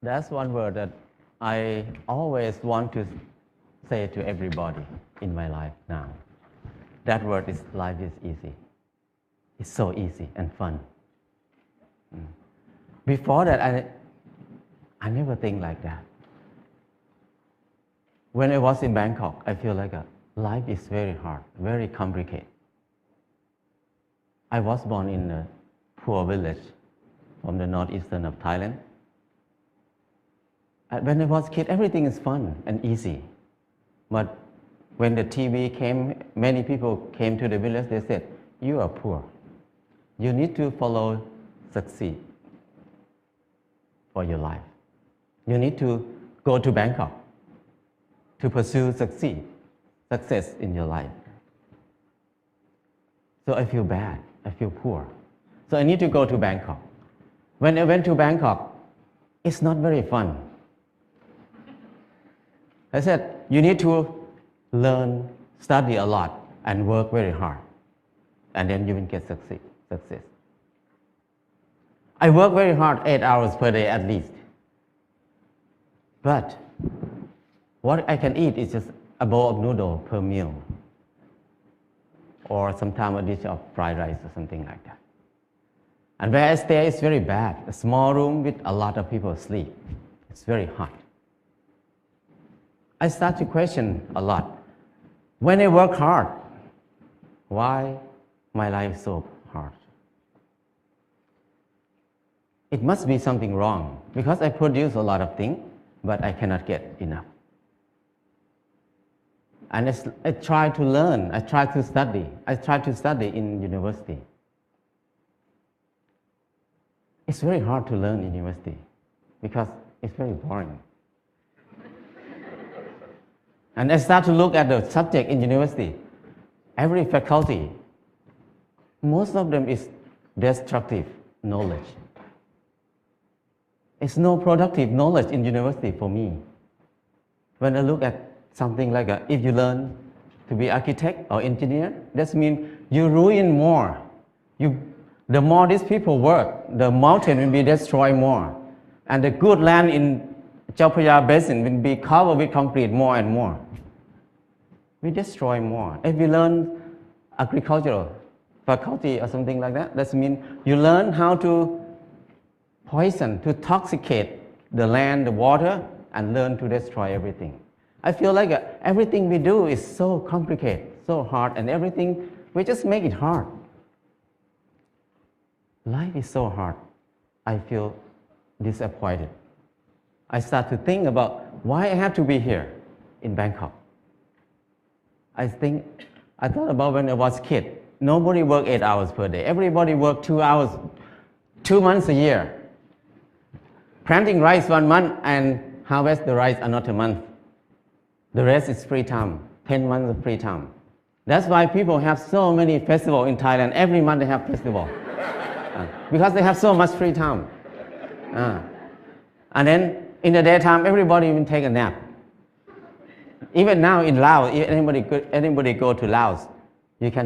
That's one word that I always want to say to everybody in my life now. That word is life is easy. It's so easy and fun. Before that, I never think like that. When I was in Bangkok, I feel like life is very hard, very complicated. I was born in a poor village from the northeastern of Thailand. And when I was a kid, everything is fun and easy. But when the TV came, many people came to the village, they said, you are poor. You need to follow succeed for your life. You need to go to Bangkok to pursue success in your life. So I feel bad, I feel poor. So I need to go to Bangkok. When I went to Bangkok, it's not very fun. I said, you need to learn, study a lot, and work very hard. And then you will get success. I work very hard, 8 hours per day at least. But what I can eat is just a bowl of noodle per meal. Or sometimes a dish of fried rice or something like that. And where I stay is very bad. A small room with a lot of people sleep. It's very hot. I start to question a lot. When I work hard, why my life is so hard? It must be something wrong because I produce a lot of things, but I cannot get enough. And I try to learn, I try to study. I try to study in university. It's very hard to learn in university because it's very boring. And I start to look at the subject in university. Every faculty, most of them is destructive knowledge. It's no productive knowledge in university for me. When I look at something like if you learn to be architect or engineer, that means you ruin more. The more these people work, the mountain will be destroyed more. And the good land in Chao Phraya Basin will be covered with concrete more and more. We destroy more. If you learn agricultural faculty or something like that, that means you learn how to poison, to toxicate the land, the water, and learn to destroy everything. I feel like everything we do is so complicated, so hard, and everything, we just make it hard. Life is so hard. I feel disappointed. I start to think about why I have to be here in Bangkok. I thought about when I was a kid. Nobody worked 8 hours per day. Everybody worked 2 hours, 2 months a year. Planting rice 1 month and harvest the rice another month. The rest is free time, 10 months of free time. That's why people have so many festivals in Thailand. Every month they have festival. Because they have so much free time. And then in the daytime, everybody will take a nap. Even now in Laos, if anybody go to Laos,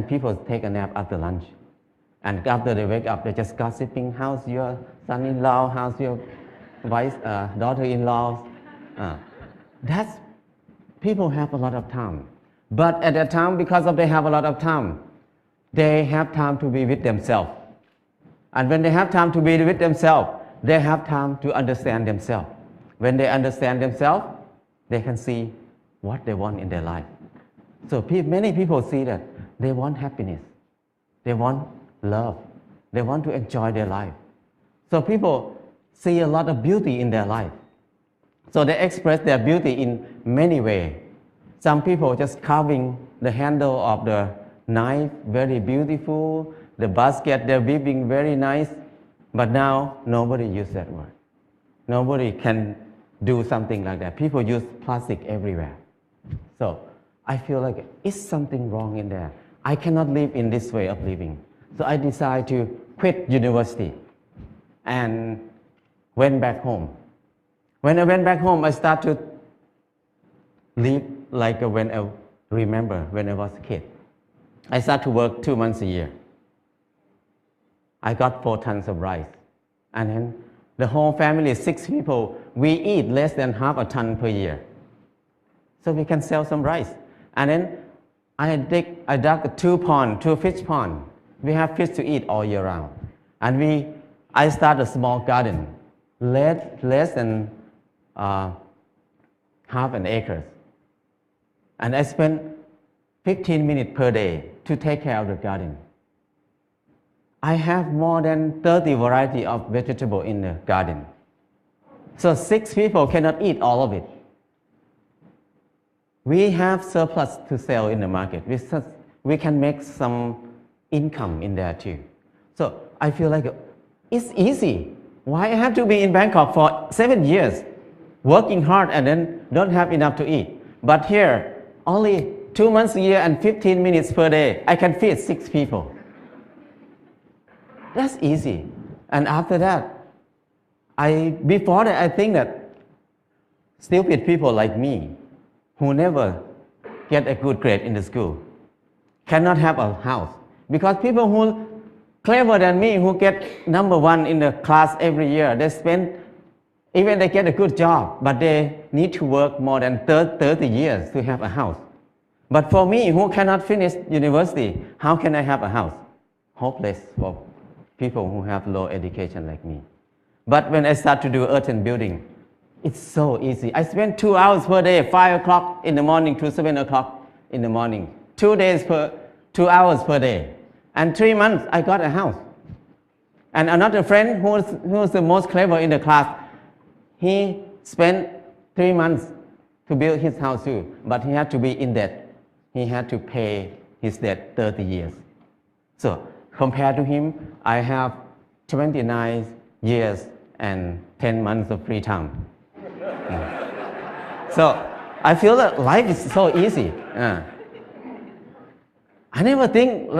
people take a nap after lunch. And after they wake up, they're just gossiping, how's your son-in-law, how's your daughter-in-law. People have a lot of time. But at that time, because they have a lot of time, they have time to be with themselves. And when they have time to be with themselves, they have time to understand themselves. When they understand themselves, they can see what they want in their life. So many people see that they want happiness. They want love. They want to enjoy their life. So people see a lot of beauty in their life. So they express their beauty in many ways. Some people just carving the handle of the knife, very beautiful. The basket, they're weaving very nice. But now, nobody uses that word. Nobody can do something like that. People use plastic everywhere. So I feel like it's something wrong in there. I cannot live in this way of living. So I decided to quit university and went back home. When I went back home, I started to live like when I remember when I was a kid. I started to work 2 months a year. I got 4 tons of rice. And then The whole family, 6 people, we eat less than half a ton per year. So we can sell some rice. And then I dug 2 fish pond. We have fish to eat all year round. And I started a small garden, less than half an acre. And I spent 15 minutes per day to take care of the garden. I have more than 30 varieties of vegetable in the garden. So 6 people cannot eat all of it. We have surplus to sell in the market. We can make some income in there too. So I feel like it's easy. Why I have to be in Bangkok for 7 years, working hard and then don't have enough to eat? But here, only 2 months a year and 15 minutes per day, I can feed 6 people. That's easy. And after that, before that, I think that stupid people like me, who never get a good grade in the school, cannot have a house. Because people who clever than me, who get number 1 in the class every year, even they get a good job, but they need to work more than 30 years to have a house. But for me, who cannot finish university, how can I have a house? Hopeless for people who have low education like me. But when I start to do earth and building, it's so easy. I spend 2 hours per day, 5 o'clock in the morning to 7 o'clock in the morning. 2 hours per day. And 3 months, I got a house. And another friend who was the most clever in the class, he spent 3 months to build his house too, but he had to be in debt. He had to pay his debt 30 years. So compared to him, I have 29 years and 10 months of free time. So I feel that life is so easy. I never think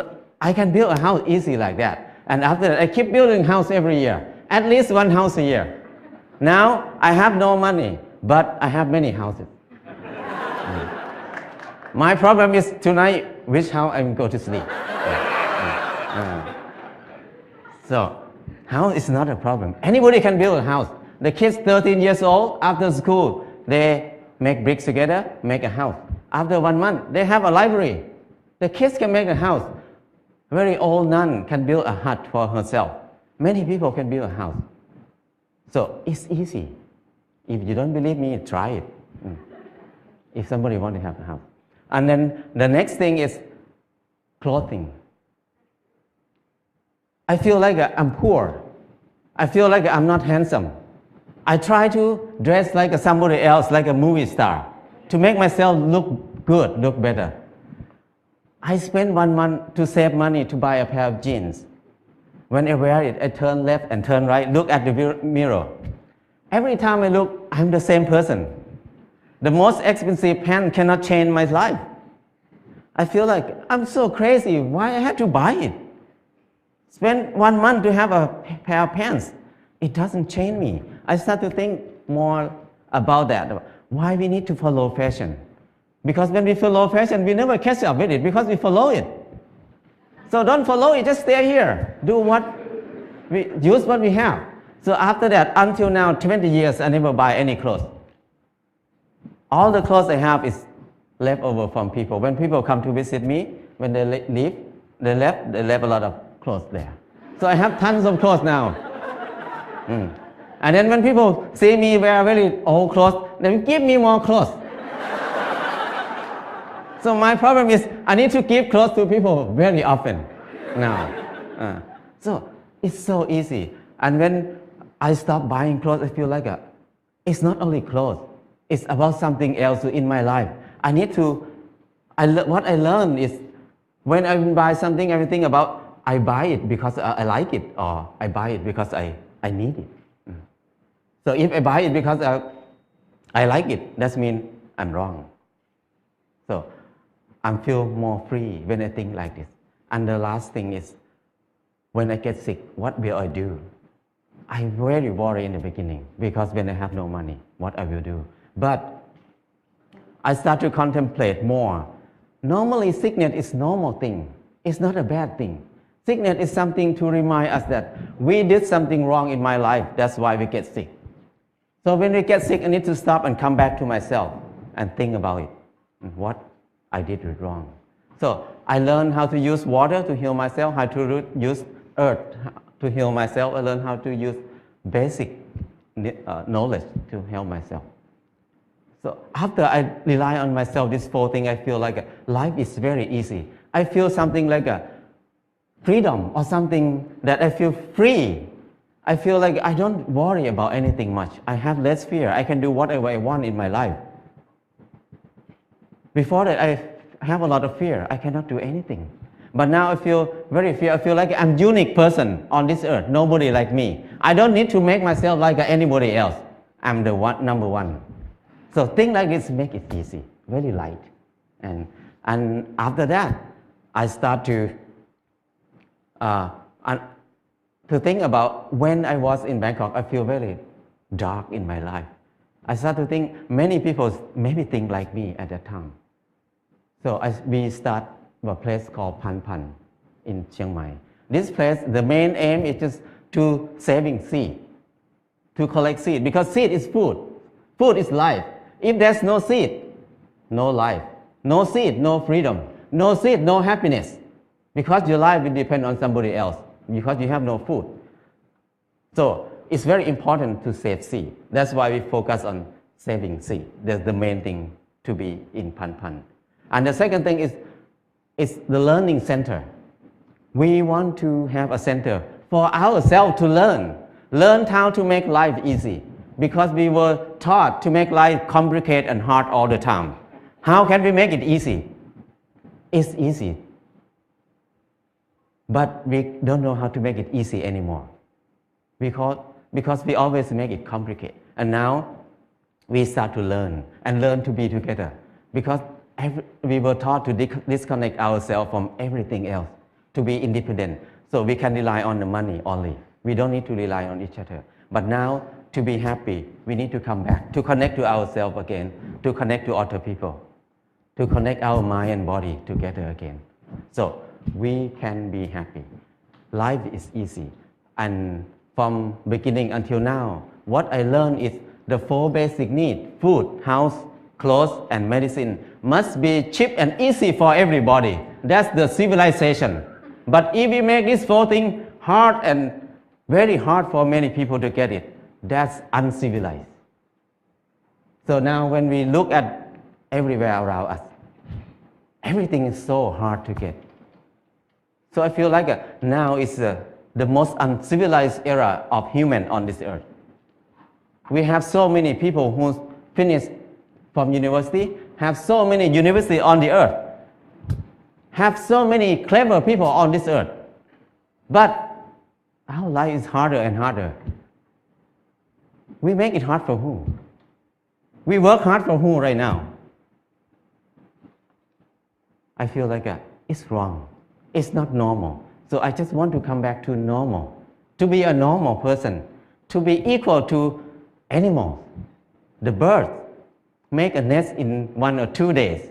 I can build a house easy like that. And after that, I keep building house every year, at least 1 house a year. Now I have no money, but I have many houses. My problem is tonight, which house I'm going to sleep. So house is not a problem. Anybody can build a house. The kids 13 years old, after school, they make bricks together, make a house. After 1 month, they have a library. The kids can make a house. Very old nun can build a hut for herself. Many people can build a house. So it's easy. If you don't believe me, try it. If somebody wants to have a house. And then the next thing is clothing. I feel like I'm poor. I feel like I'm not handsome. I try to dress like somebody else, like a movie star, to make myself look good, look better. I spend 1 month to save money to buy a pair of jeans. When I wear it, I turn left and turn right, look at the mirror. Every time I look, I'm the same person. The most expensive pants cannot change my life. I feel like I'm so crazy. Why I have to buy it? Spend 1 month to have a pair of pants. It doesn't change me. I start to think more about that. Why we need to follow fashion? Because when we follow fashion, we never catch up with it because we follow it. So don't follow it, just stay here. Use what we have. So after that, until now, 20 years, I never buy any clothes. All the clothes I have is left over from people. When people come to visit me, when they leave, they left a lot of clothes there. So I have tons of clothes now. And then when people see me wear very old clothes, they give me more clothes. So my problem is I need to give clothes to people very often now. So it's so easy. And when I stop buying clothes, I feel like it's not only clothes. It's about something else in my life. What I learned is when I buy something, everything about I buy it because I like it, or I buy it because I need it. So if I buy it because I like it, that means I'm wrong. So I feel more free when I think like this. And the last thing is, when I get sick, what will I do? I'm very worried in the beginning because when I have no money, what I will do. But I start to contemplate more. Normally, sickness is normal thing. It's not a bad thing. Sickness is something to remind us that we did something wrong in my life. That's why we get sick. So when we get sick, I need to stop and come back to myself and think about it. What I did wrong. So I learned how to use water to heal myself, how to use earth to heal myself. I learned how to use basic knowledge to help myself. So after I rely on myself, this 4 things, I feel like life is very easy. I feel something like a freedom or something that I feel free. I feel like I don't worry about anything much. I have less fear. I can do whatever I want in my life. Before that, I have a lot of fear. I cannot do anything. But now I feel very fear. I feel like I'm a unique person on this earth. Nobody like me. I don't need to make myself like anybody else. I'm the number one. So things like this make it easy, very light. And after that, I start to think about when I was in Bangkok, I feel very dark in my life. I start to think many people maybe think like me at that time. So we start a place called Pan Pan in Chiang Mai. This place, the main aim is just to saving seed, to collect seed, because seed is food. Food is life. If there's no seed, no life. No seed, no freedom. No seed, no happiness. Because your life will depend on somebody else, because you have no food. So it's very important to save seed. That's why we focus on saving seed. That's the main thing to be in Pan Pan. And the second thing is the learning center. We want to have a center for ourselves to learn how to make life easy, because we were taught to make life complicated and hard all the time. How can we make it easy? It's easy, but we don't know how to make it easy anymore, because we always make it complicated. And now we start to learn to be together, because we were taught to disconnect ourselves from everything else, to be independent. So we can rely on the money only. We don't need to rely on each other. But now, to be happy, we need to come back, to connect to ourselves again, to connect to other people, to connect our mind and body together again. So we can be happy. Life is easy. And from beginning until now, what I learned is the 4 basic needs: food, house, clothes, and medicine must be cheap and easy for everybody. That's the civilization. But if we make these 4 things hard and very hard for many people to get it, that's uncivilized. So now when we look at everywhere around us, everything is so hard to get. So I feel like now is the most uncivilized era of human on this earth. We have so many people who finished from university, have so many universities on the earth, have so many clever people on this earth. But our life is harder and harder. We make it hard for who? We work hard for who right now? I feel like it's wrong. It's not normal. So I just want to come back to normal, to be a normal person, to be equal to animals. The bird make a nest in 1 or 2 days.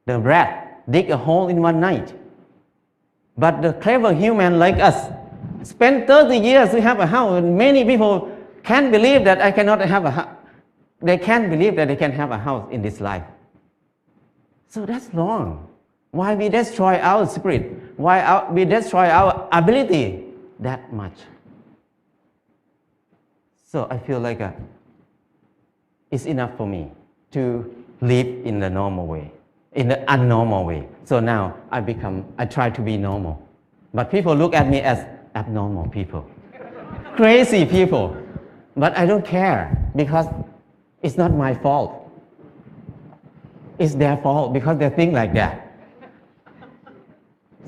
The rat dig a hole in 1 night. But the clever human like us spend 30 years to have a house. And many people can't believe that I cannot have a house. They can't believe that they can have a house in this life. So that's wrong. Why we destroy our spirit? Why we destroy our ability that much? So I feel like it's enough for me to live in the normal way, in the unnormal way. So now I try to be normal. But people look at me as abnormal people, crazy people. But I don't care, because it's not my fault. It's their fault, because they think like that.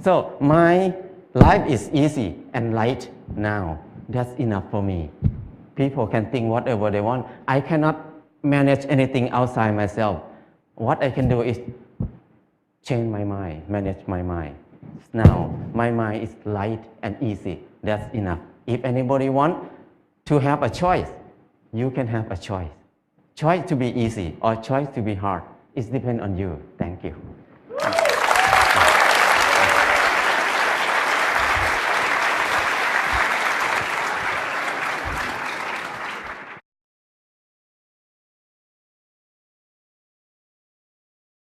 So my life is easy and light now. That's enough for me. People can think whatever they want. I cannot manage anything outside myself. What I can do is change my mind, manage my mind. Now my mind is light and easy. That's enough. If anybody want to have a choice, you can have a choice. Choice to be easy or choice to be hard. It depends on you. Thank you.